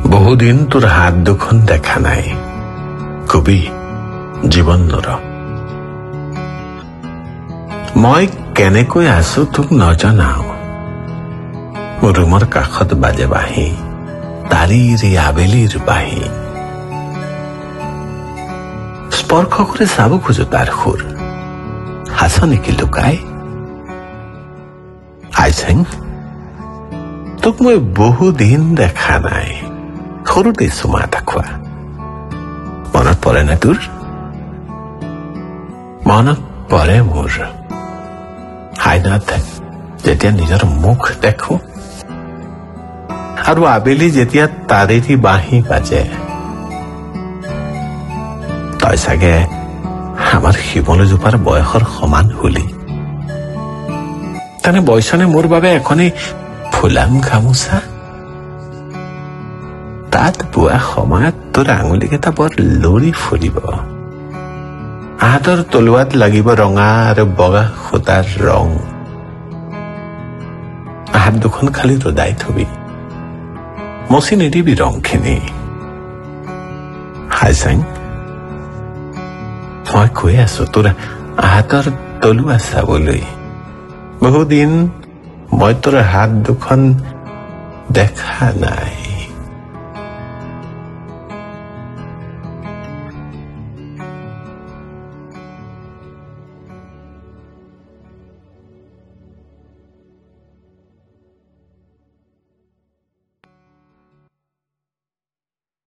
বহুদিন তোৰ হাত দুখন দেখা নাই, কবি জীৱন নৰ। মই কেনেকৈ আছো তোক নজনাও। মোৰ ৰুমৰ কাষত বাজে বাঁহী, তাৰিৰ আবেলিৰ বাঁহী। স্পৰ্শ কৰি চাব খোজো তাৰ সুৰ, হাছ নেকি লুকাই। আইচেং, তোক মই বহুদিন দেখা নাই, সৰুতে চুমা এটা খোৱা। মনত পৰে নে তোৰ? মনত পৰে মোৰ। আইনাত যেতিয়া নিজৰ মুখ দেখো, আৰু আবেলি যেতিয়া তাৰেৰি বাঁহী বাজে, তই চাগে আমাৰ শিমলুজোপাৰ বয়সৰ সমান হলি। তেনে বয়সনে মোৰ বাবে এখনেই ফুলাম গামোচা। তাত বোৱা সময়ত তোৰ আঙুলিকেইটা বৰ লৰি ফুৰিব। হাতৰ তলুৱাত লাগিব ৰঙা আৰু বগা সূতাৰ ৰং। হাত দুখন খালি ৰদাই থবি, মচি নিদিবি ৰংখিনি। হাইচেং, মই কৈ আছো তোৰ হাতৰ তলুৱা চাবলৈ। বহুদিন মই তোৰ হাত দুখন দেখা নাই।